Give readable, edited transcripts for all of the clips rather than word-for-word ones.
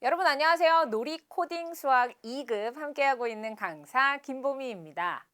여러분 안녕하세요. 놀이 코딩 수학 2급 함께하고 있는 강사 김보미입니다.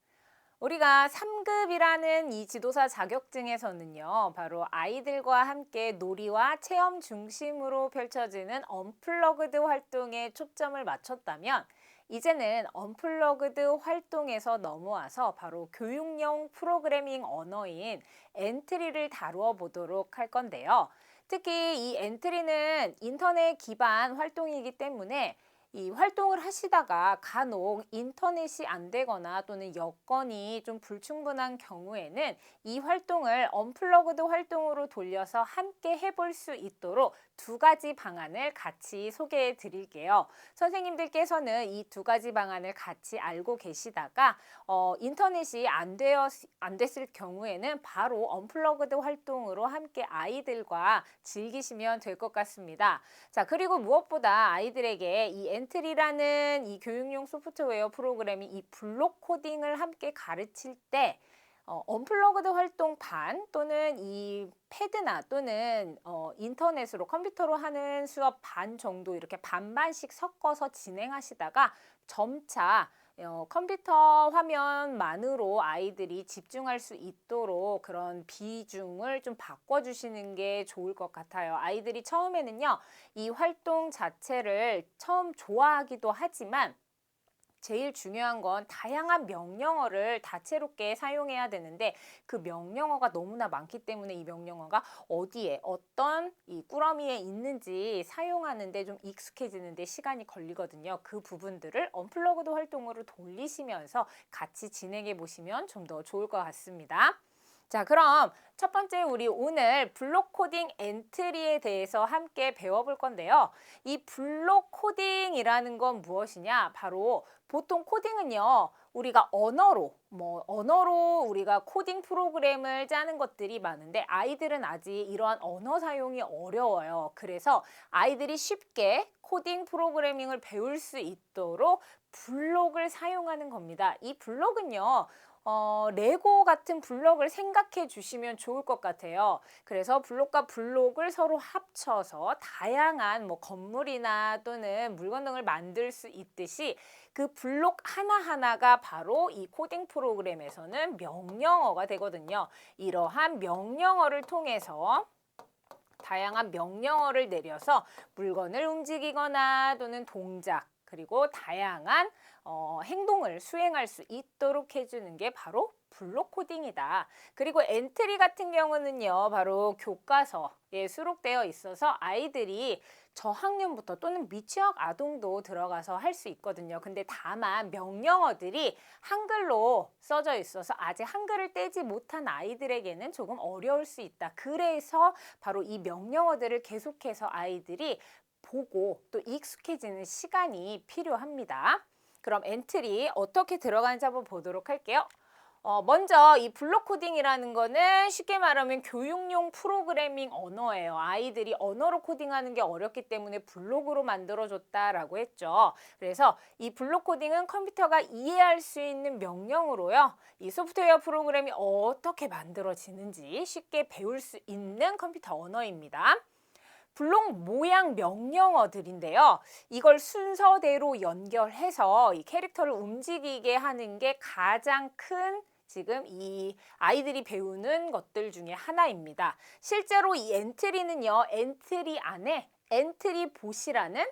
우리가 3급이라는 이 지도사 자격증에서는요, 바로 아이들과 함께 놀이와 체험 중심으로 펼쳐지는 언플러그드 활동에 초점을 맞췄다면, 이제는 언플러그드 활동에서 넘어와서 바로 교육용 프로그래밍 언어인 엔트리를 다루어 보도록 할 건데요. 특히 이 엔트리는 인터넷 기반 활동이기 때문에 이 활동을 하시다가 간혹 인터넷이 안 되거나 또는 여건이 좀 불충분한 경우에는 이 활동을 언플러그드 활동으로 돌려서 함께 해볼 수 있도록 두 가지 방안을 같이 소개해 드릴게요. 선생님들께서는 이 두 가지 방안을 같이 알고 계시다가 인터넷이 안 됐을 경우에는 바로 언플러그드 활동으로 함께 아이들과 즐기시면 될 것 같습니다. 자, 그리고 무엇보다 아이들에게 이 엔트리라는 이 교육용 소프트웨어 프로그램이 이 블록 코딩을 함께 가르칠 때 언플러그드 활동반 또는 이 패드나 또는 인터넷으로 컴퓨터로 하는 수업 반 정도 이렇게 반반씩 섞어서 진행하시다가 점차 컴퓨터 화면만으로 아이들이 집중할 수 있도록 그런 비중을 좀 바꿔주시는 게 좋을 것 같아요. 아이들이 처음에는요, 이 활동 자체를 처음 좋아하기도 하지만 제일 중요한 건 다양한 명령어를 다채롭게 사용해야 되는데 그 명령어가 너무나 많기 때문에 이 명령어가 어디에 어떤 이 꾸러미에 있는지 사용하는데 좀 익숙해지는데 시간이 걸리거든요. 그 부분들을 언플러그드 활동으로 돌리시면서 같이 진행해 보시면 좀 더 좋을 것 같습니다. 자, 그럼 첫 번째 우리 오늘 블록 코딩 엔트리에 대해서 함께 배워볼 건데요. 이 블록 코딩이라는 건 무엇이냐? 바로 보통 코딩은요, 우리가 언어로 우리가 코딩 프로그램을 짜는 것들이 많은데 아이들은 아직 이러한 언어 사용이 어려워요. 그래서 아이들이 쉽게 코딩 프로그래밍을 배울 수 있도록 블록을 사용하는 겁니다. 이 블록은요, 레고 같은 블록을 생각해 주시면 좋을 것 같아요. 그래서 블록과 블록을 서로 합쳐서 다양한 뭐 건물이나 또는 물건 등을 만들 수 있듯이 그 블록 하나하나가 바로 이 코딩 프로그램에서는 명령어가 되거든요. 이러한 명령어를 통해서 다양한 명령어를 내려서 물건을 움직이거나 또는 동작 그리고 다양한 행동을 수행할 수 있도록 해주는 게 바로 블록 코딩이다. 그리고 엔트리 같은 경우는요, 바로 교과서에 수록되어 있어서 아이들이 저학년부터 또는 미취학 아동도 들어가서 할 수 있거든요. 근데 다만 명령어들이 한글로 써져 있어서 아직 한글을 떼지 못한 아이들에게는 조금 어려울 수 있다. 그래서 바로 이 명령어들을 계속해서 아이들이 보고 또 익숙해지는 시간이 필요합니다. 그럼 엔트리 어떻게 들어가는지 한번 보도록 할게요. 먼저 이 블록 코딩이라는 거는 쉽게 말하면 교육용 프로그래밍 언어예요. 아이들이 언어로 코딩하는 게 어렵기 때문에 블록으로 만들어줬다라고 했죠. 그래서 이 블록 코딩은 컴퓨터가 이해할 수 있는 명령으로요. 이 소프트웨어 프로그램이 어떻게 만들어지는지 쉽게 배울 수 있는 컴퓨터 언어입니다. 블록 모양 명령어들인데요. 이걸 순서대로 연결해서 이 캐릭터를 움직이게 하는 게 가장 큰 지금 이 아이들이 배우는 것들 중에 하나입니다. 실제로 이 엔트리는요, 엔트리 안에 엔트리 봇이라는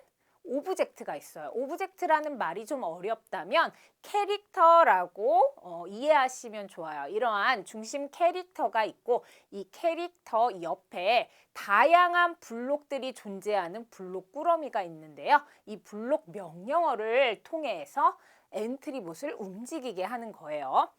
오브젝트가 있어요. 오브젝트라는 말이 좀 어렵다면 캐릭터라고 이해하시면 좋아요. 이러한 중심 캐릭터가 있고 이 캐릭터 옆에 다양한 블록들이 존재하는 블록 꾸러미가 있는데요. 이 블록 명령어를 통해서 엔트리봇을 움직이게 하는 거예요.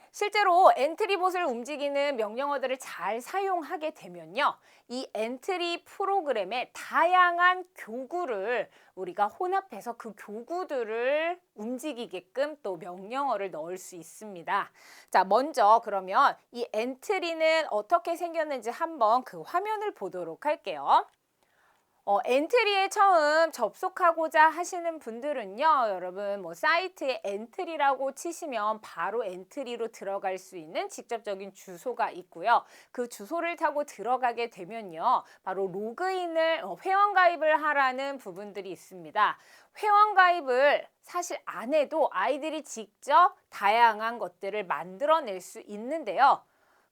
실제로 엔트리봇을 움직이는 명령어들을 잘 사용하게 되면요. 이 엔트리 프로그램에 다양한 교구를 우리가 혼합해서 그 교구들을 움직이게끔 또 명령어를 넣을 수 있습니다. 자, 먼저 그러면 이 엔트리는 어떻게 생겼는지 한번 그 화면을 보도록 할게요. 엔트리에 처음 접속하고자 하시는 분들은요, 여러분, 사이트에 엔트리라고 치시면 바로 엔트리로 들어갈 수 있는 직접적인 주소가 있고요. 그 주소를 타고 들어가게 되면요, 바로 로그인을, 회원가입을 하라는 부분들이 있습니다. 회원가입을 사실 안 해도 아이들이 직접 다양한 것들을 만들어낼 수 있는데요.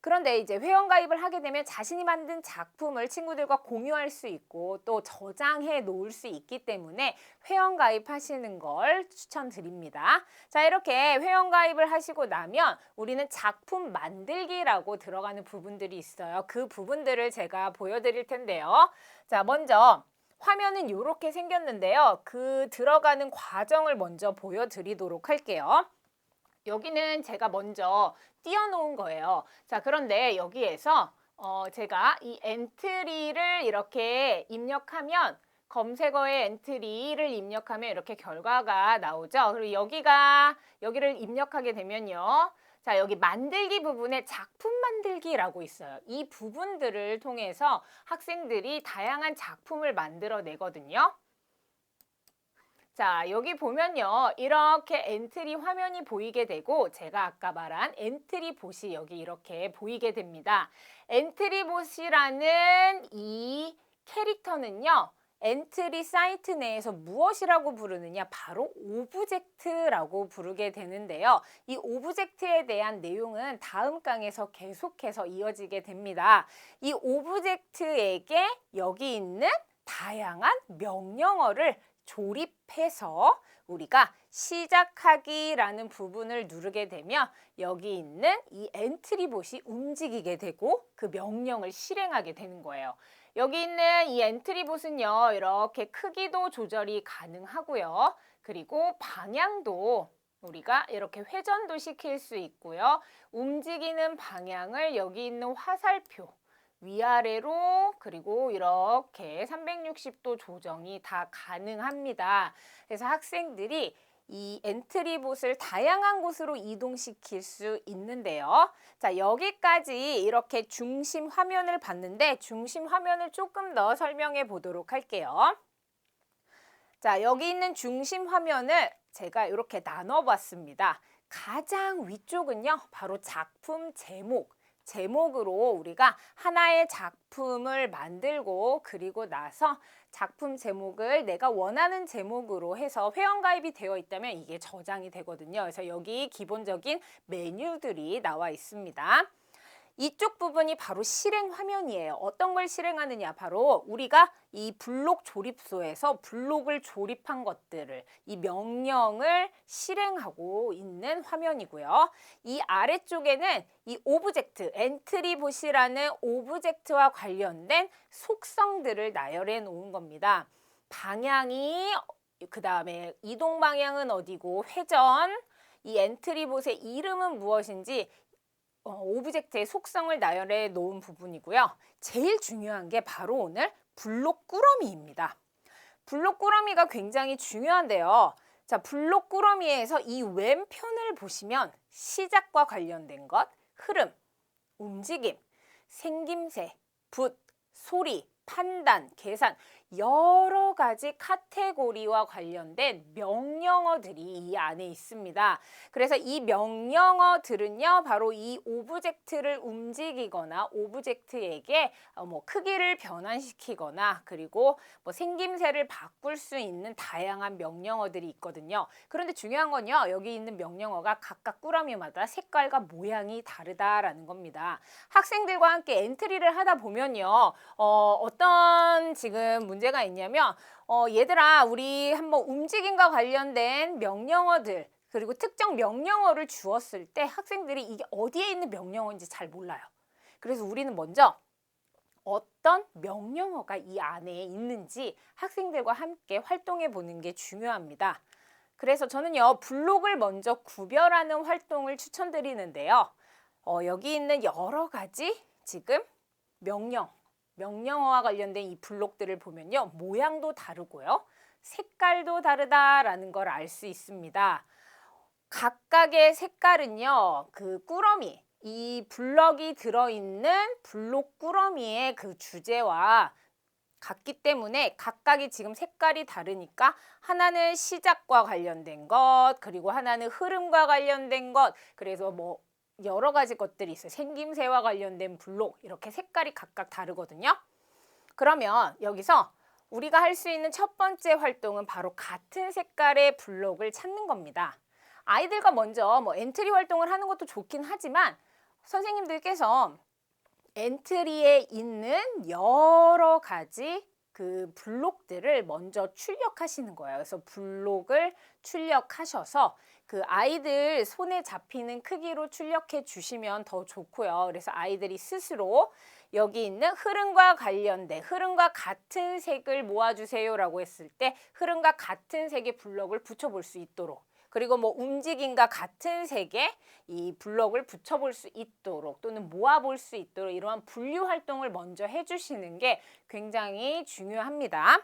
그런데 이제 회원가입을 하게 되면 자신이 만든 작품을 친구들과 공유할 수 있고 또 저장해 놓을 수 있기 때문에 회원가입하시는 걸 추천드립니다. 자, 이렇게 회원가입을 하시고 나면 우리는 작품 만들기라고 들어가는 부분들이 있어요. 그 부분들을 제가 보여드릴 텐데요. 자, 먼저 화면은 이렇게 생겼는데요. 그 들어가는 과정을 먼저 보여드리도록 할게요. 여기는 제가 먼저 띄워놓은 거예요. 자, 그런데 여기에서 제가 이 엔트리를 이렇게 입력하면 검색어에 엔트리를 입력하면 이렇게 결과가 나오죠. 그리고 여기를 입력하게 되면요. 자, 여기 만들기 부분에 작품 만들기라고 있어요. 이 부분들을 통해서 학생들이 다양한 작품을 만들어 내거든요. 자, 여기 보면요. 이렇게 엔트리 화면이 보이게 되고 제가 아까 말한 엔트리 봇이 여기 이렇게 보이게 됩니다. 엔트리 봇이라는 이 캐릭터는요. 엔트리 사이트 내에서 무엇이라고 부르느냐? 바로 오브젝트라고 부르게 되는데요. 이 오브젝트에 대한 내용은 다음 강에서 계속해서 이어지게 됩니다. 이 오브젝트에게 여기 있는 다양한 명령어를 조립해서 우리가 시작하기라는 부분을 누르게 되면 여기 있는 이 엔트리 봇이 움직이게 되고 그 명령을 실행하게 되는 거예요. 여기 있는 이 엔트리 봇은요, 이렇게 크기도 조절이 가능하고요. 그리고 방향도 우리가 이렇게 회전도 시킬 수 있고요. 움직이는 방향을 여기 있는 화살표 위아래로 그리고 이렇게 360도 조정이 다 가능합니다. 그래서 학생들이 이 엔트리 봇을 다양한 곳으로 이동시킬 수 있는데요. 자, 여기까지 이렇게 중심 화면을 봤는데 중심 화면을 조금 더 설명해 보도록 할게요. 자, 여기 있는 중심 화면을 제가 이렇게 나눠봤습니다. 가장 위쪽은요, 바로 작품 제목으로 우리가 하나의 작품을 만들고 그리고 나서 작품 제목을 내가 원하는 제목으로 해서 회원가입이 되어 있다면 이게 저장이 되거든요. 그래서 여기 기본적인 메뉴들이 나와 있습니다. 이쪽 부분이 바로 실행 화면이에요. 어떤 걸 실행하느냐? 바로 우리가 이 블록 조립소에서 블록을 조립한 것들을 이 명령을 실행하고 있는 화면이고요. 이 아래쪽에는 이 오브젝트, 엔트리 봇이라는 오브젝트와 관련된 속성들을 나열해 놓은 겁니다. 방향이 그 다음에 이동 방향은 어디고 회전, 이 엔트리 봇의 이름은 무엇인지 오브젝트의 속성을 나열해 놓은 부분이고요. 제일 중요한 게 바로 오늘 블록 꾸러미입니다. 블록 꾸러미가 굉장히 중요한데요. 자, 블록 꾸러미에서 이 왼편을 보시면 시작과 관련된 것, 흐름, 움직임, 생김새, 붓, 소리, 판단, 계산 여러 가지 카테고리와 관련된 명령어들이 이 안에 있습니다. 그래서 이 명령어들은요, 바로 이 오브젝트를 움직이거나 오브젝트에게 크기를 변환시키거나 그리고 생김새를 바꿀 수 있는 다양한 명령어들이 있거든요. 그런데 중요한 건요, 여기 있는 명령어가 각각 꾸러미마다 색깔과 모양이 다르다라는 겁니다. 학생들과 함께 엔트리를 하다 보면요, 어떤 지금 문제가 있냐면 얘들아, 우리 한번 움직임과 관련된 명령어들 그리고 특정 명령어를 주었을 때 학생들이 이게 어디에 있는 명령어인지 잘 몰라요. 그래서 우리는 먼저 어떤 명령어가 이 안에 있는지 학생들과 함께 활동해 보는 게 중요합니다. 그래서 저는요, 블록을 먼저 구별하는 활동을 추천드리는데요. 여기 있는 여러 가지 지금 명령어와 관련된 이 블록들을 보면요, 모양도 다르고요, 색깔도 다르다라는 걸 알 수 있습니다. 각각의 색깔은요, 그 꾸러미, 이 블럭이 들어있는 블록 꾸러미의 그 주제와 같기 때문에 각각이 지금 색깔이 다르니까 하나는 시작과 관련된 것, 그리고 하나는 흐름과 관련된 것, 그래서 뭐 여러 가지 것들이 있어요. 생김새와 관련된 블록, 이렇게 색깔이 각각 다르거든요. 그러면 여기서 우리가 할 수 있는 첫 번째 활동은 바로 같은 색깔의 블록을 찾는 겁니다. 아이들과 먼저 뭐 엔트리 활동을 하는 것도 좋긴 하지만 선생님들께서 엔트리에 있는 여러 가지 그 블록들을 먼저 출력하시는 거예요. 그래서 블록을 출력하셔서 그 아이들 손에 잡히는 크기로 출력해 주시면 더 좋고요. 그래서 아이들이 스스로 여기 있는 흐름과 관련된 흐름과 같은 색을 모아주세요라고 했을 때 흐름과 같은 색의 블록을 붙여볼 수 있도록, 그리고 뭐 움직임과 같은 색의 이 블록을 붙여볼 수 있도록 또는 모아볼 수 있도록 이러한 분류 활동을 먼저 해주시는 게 굉장히 중요합니다.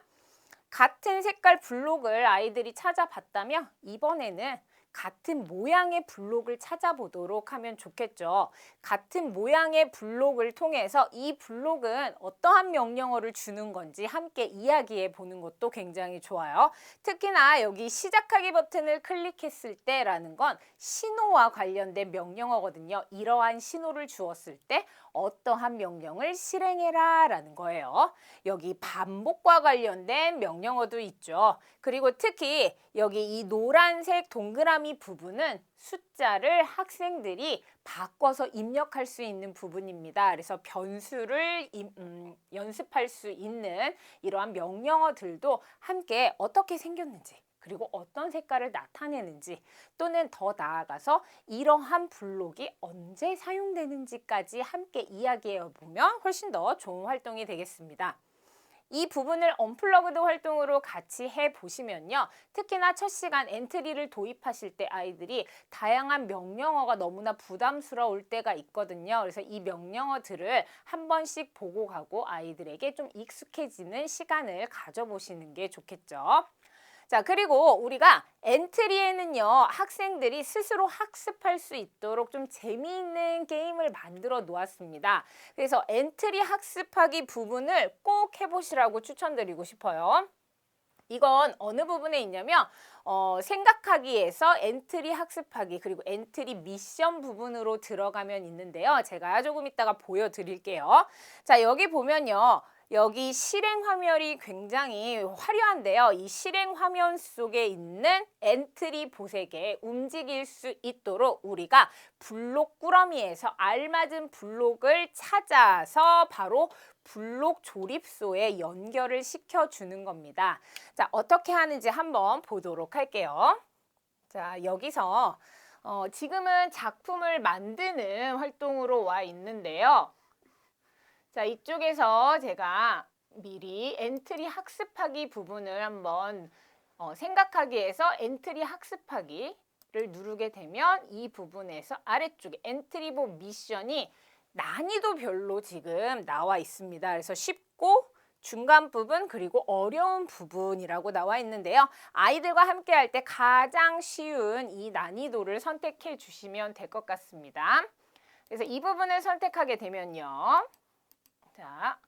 같은 색깔 블록을 아이들이 찾아봤다면 이번에는 같은 모양의 블록을 찾아보도록 하면 좋겠죠. 같은 모양의 블록을 통해서 이 블록은 어떠한 명령어를 주는 건지 함께 이야기해 보는 것도 굉장히 좋아요. 특히나 여기 시작하기 버튼을 클릭했을 때라는 건 신호와 관련된 명령어거든요. 이러한 신호를 주었을 때 어떠한 명령을 실행해라 라는 거예요. 여기 반복과 관련된 명령어도 있죠. 그리고 특히 여기 이 노란색 동그라미 부분은 숫자를 학생들이 바꿔서 입력할 수 있는 부분입니다. 그래서 변수를 연습할 수 있는 이러한 명령어들도 함께 어떻게 생겼는지, 그리고 어떤 색깔을 나타내는지, 또는 더 나아가서 이러한 블록이 언제 사용되는지까지 함께 이야기해 보면 훨씬 더 좋은 활동이 되겠습니다. 이 부분을 언플러그드 활동으로 같이 해보시면요. 특히나 첫 시간 엔트리를 도입하실 때 아이들이 다양한 명령어가 너무나 부담스러울 때가 있거든요. 그래서 이 명령어들을 한 번씩 보고 가고 아이들에게 좀 익숙해지는 시간을 가져보시는 게 좋겠죠. 자, 그리고 우리가 엔트리에는요, 학생들이 스스로 학습할 수 있도록 좀 재미있는 게임을 만들어 놓았습니다. 그래서 엔트리 학습하기 부분을 꼭 해보시라고 추천드리고 싶어요. 이건 어느 부분에 있냐면 생각하기에서 엔트리 학습하기, 그리고 엔트리 미션 부분으로 들어가면 있는데요. 제가 조금 이따가 보여드릴게요. 자, 여기 보면요. 여기 실행 화면이 굉장히 화려한데요. 이 실행 화면 속에 있는 엔트리 보색에 움직일 수 있도록 우리가 블록 꾸러미에서 알맞은 블록을 찾아서 바로 블록 조립소에 연결을 시켜주는 겁니다. 자, 어떻게 하는지 한번 보도록 할게요. 자, 여기서 지금은 작품을 만드는 활동으로 와 있는데요. 자, 이쪽에서 제가 미리 엔트리 학습하기 부분을 한번 생각하기에서 엔트리 학습하기를 누르게 되면 이 부분에서 아래쪽에 엔트리보 미션이 난이도별로 지금 나와 있습니다. 그래서 쉽고 중간 부분 그리고 어려운 부분이라고 나와 있는데요. 아이들과 함께 할 때 가장 쉬운 이 난이도를 선택해 주시면 될 것 같습니다. 그래서 이 부분을 선택하게 되면요. 자,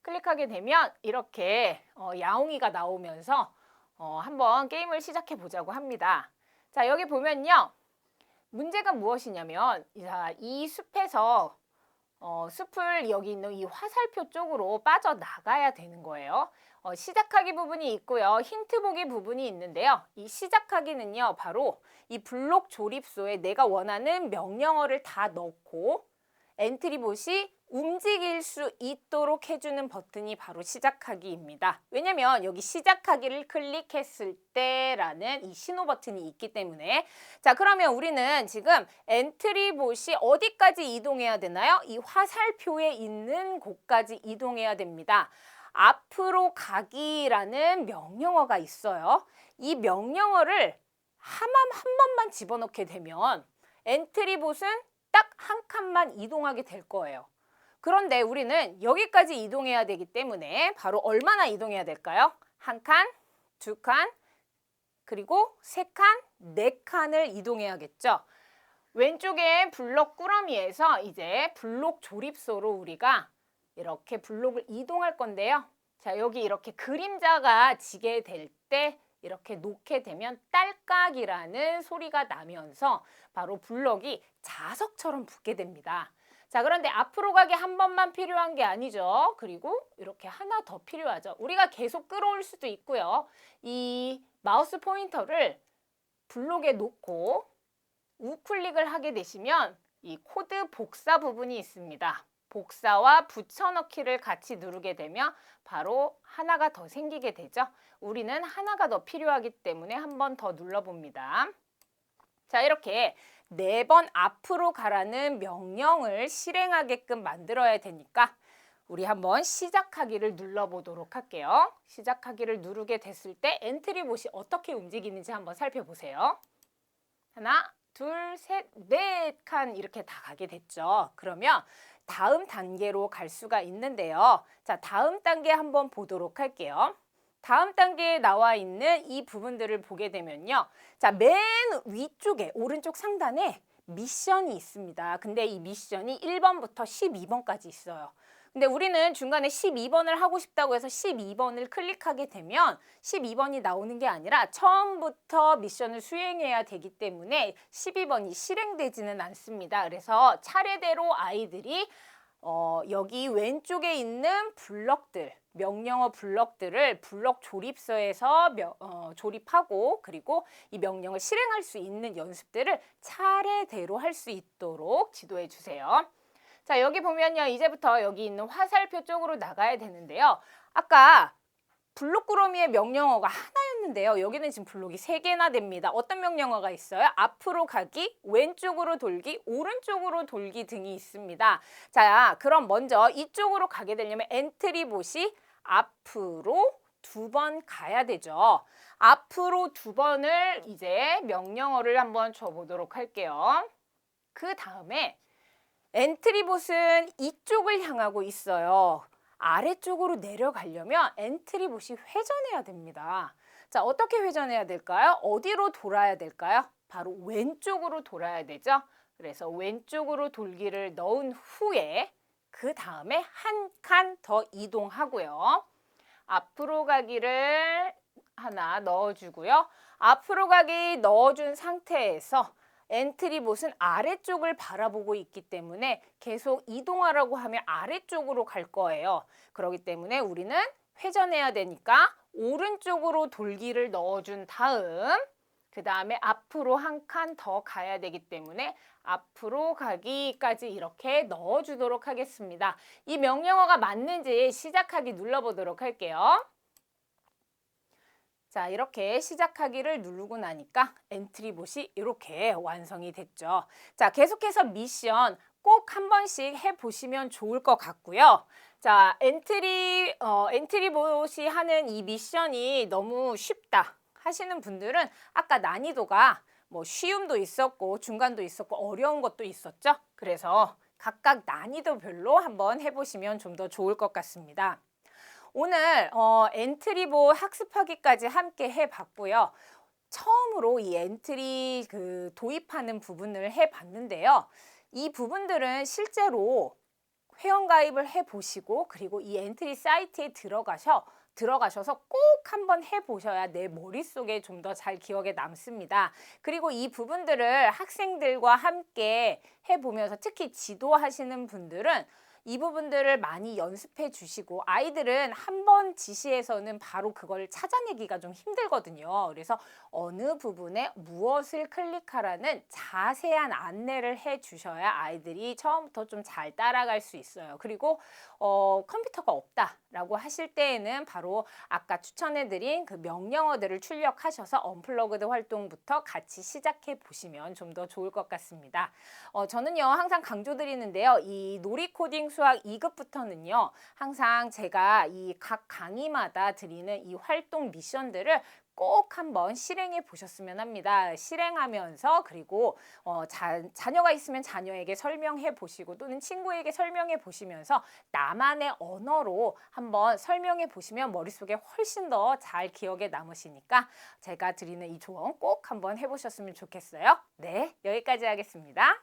클릭하게 되면 이렇게 야옹이가 나오면서 한번 게임을 시작해 보자고 합니다. 자, 여기 보면요. 문제가 무엇이냐면 이 숲에서 숲을 여기 있는 이 화살표 쪽으로 빠져나가야 되는 거예요. 시작하기 부분이 있고요. 힌트 보기 부분이 있는데요. 이 시작하기는요. 바로 이 블록 조립소에 내가 원하는 명령어를 다 넣고 엔트리봇이 움직일 수 있도록 해주는 버튼이 바로 시작하기입니다. 왜냐면 여기 시작하기를 클릭했을 때라는 이 신호 버튼이 있기 때문에. 자, 그러면 우리는 지금 엔트리봇이 어디까지 이동해야 되나요? 이 화살표에 있는 곳까지 이동해야 됩니다. 앞으로 가기라는 명령어가 있어요. 이 명령어를 한 번만 집어넣게 되면 엔트리봇은 딱 한 칸만 이동하게 될 거예요. 그런데 우리는 여기까지 이동해야 되기 때문에 바로 얼마나 이동해야 될까요? 한 칸, 두 칸, 그리고 세 칸, 네 칸을 이동해야겠죠. 왼쪽에 블록 꾸러미에서 이제 블록 조립소로 우리가 이렇게 블록을 이동할 건데요. 자, 여기 이렇게 그림자가 지게 될 때 이렇게 놓게 되면 딸깍이라는 소리가 나면서 바로 블럭이 자석처럼 붙게 됩니다. 자, 그런데 앞으로 가기 한 번만 필요한 게 아니죠. 그리고 이렇게 하나 더 필요하죠. 우리가 계속 끌어올 수도 있고요. 이 마우스 포인터를 블록에 놓고 우클릭을 하게 되시면 이 코드 복사 부분이 있습니다. 복사와 붙여넣기를 같이 누르게 되면 바로 하나가 더 생기게 되죠. 우리는 하나가 더 필요하기 때문에 한 번 더 눌러봅니다. 자, 이렇게 4번 앞으로 가라는 명령을 실행하게끔 만들어야 되니까 우리 한번 시작하기를 눌러보도록 할게요. 시작하기를 누르게 됐을 때 엔트리봇이 어떻게 움직이는지 한번 살펴보세요. 하나, 둘, 셋, 넷 칸 이렇게 다 가게 됐죠. 그러면 다음 단계로 갈 수가 있는데요. 자, 다음 단계 한번 보도록 할게요. 다음 단계에 나와 있는 이 부분들을 보게 되면요. 자, 맨 위쪽에 오른쪽 상단에 미션이 있습니다. 근데 이 미션이 1번부터 12번까지 있어요. 근데 우리는 중간에 12번을 하고 싶다고 해서 12번을 클릭하게 되면 12번이 나오는 게 아니라 처음부터 미션을 수행해야 되기 때문에 12번이 실행되지는 않습니다. 그래서 차례대로 아이들이 여기 왼쪽에 있는 블럭들, 명령어 블럭들을 블럭 조립서에서 조립하고 그리고 이 명령을 실행할 수 있는 연습들을 차례대로 할 수 있도록 지도해 주세요. 자, 여기 보면요. 이제부터 여기 있는 화살표 쪽으로 나가야 되는데요. 아까 블록 꾸러미의 명령어가 하나였는데요. 여기는 지금 블록이 3개나 됩니다. 어떤 명령어가 있어요? 앞으로 가기, 왼쪽으로 돌기, 오른쪽으로 돌기 등이 있습니다. 자, 그럼 먼저 이쪽으로 가게 되려면 엔트리봇이 앞으로 2번 가야 되죠. 앞으로 2번을 이제 명령어를 한번 줘보도록 할게요. 그 다음에 엔트리봇은 이쪽을 향하고 있어요. 아래쪽으로 내려가려면 엔트리봇이 회전해야 됩니다. 자, 어떻게 회전해야 될까요? 어디로 돌아야 될까요? 바로 왼쪽으로 돌아야 되죠. 그래서 왼쪽으로 돌기를 넣은 후에 그 다음에 한 칸 더 이동하고요. 앞으로 가기를 하나 넣어주고요. 앞으로 가기 넣어준 상태에서 엔트리봇은 아래쪽을 바라보고 있기 때문에 계속 이동하라고 하면 아래쪽으로 갈 거예요. 그렇기 때문에 우리는 회전해야 되니까 오른쪽으로 돌기를 넣어준 다음 그 다음에 앞으로 한 칸 더 가야 되기 때문에 앞으로 가기까지 이렇게 넣어주도록 하겠습니다. 이 명령어가 맞는지 시작하기 눌러보도록 할게요. 자, 이렇게 시작하기를 누르고 나니까 엔트리봇이 이렇게 완성이 됐죠. 자, 계속해서 미션 꼭 한 번씩 해보시면 좋을 것 같고요. 자, 엔트리봇이 하는 이 미션이 너무 쉽다 하시는 분들은 아까 난이도가 뭐 쉬움도 있었고 중간도 있었고 어려운 것도 있었죠. 그래서 각각 난이도별로 한번 해보시면 좀 더 좋을 것 같습니다. 오늘 엔트리봇 학습하기까지 함께 해봤고요. 처음으로 이 엔트리 도입하는 부분을 해봤는데요. 이 부분들은 실제로 회원가입을 해보시고 그리고 이 엔트리 사이트에 들어가셔서 꼭 한번 해보셔야 내 머릿속에 좀 더 잘 기억에 남습니다. 그리고 이 부분들을 학생들과 함께 해보면서 특히 지도하시는 분들은 이 부분들을 많이 연습해 주시고 아이들은 한 번 지시해서는 바로 그걸 찾아내기가 좀 힘들거든요. 그래서 어느 부분에 무엇을 클릭하라는 자세한 안내를 해 주셔야 아이들이 처음부터 좀 잘 따라갈 수 있어요. 그리고 컴퓨터가 없다라고 하실 때에는 바로 아까 추천해드린 그 명령어들을 출력하셔서 언플러그드 활동부터 같이 시작해 보시면 좀 더 좋을 것 같습니다. 저는요 항상 강조드리는데요. 이 놀이코딩 수학 2급부터는요. 항상 제가 이 각 강의마다 드리는 이 활동 미션들을 꼭 한번 실행해 보셨으면 합니다. 실행하면서 그리고 자녀가 있으면 자녀에게 설명해 보시고 또는 친구에게 설명해 보시면서 나만의 언어로 한번 설명해 보시면 머릿속에 훨씬 더 잘 기억에 남으시니까 제가 드리는 이 조언 꼭 한번 해보셨으면 좋겠어요. 네, 여기까지 하겠습니다.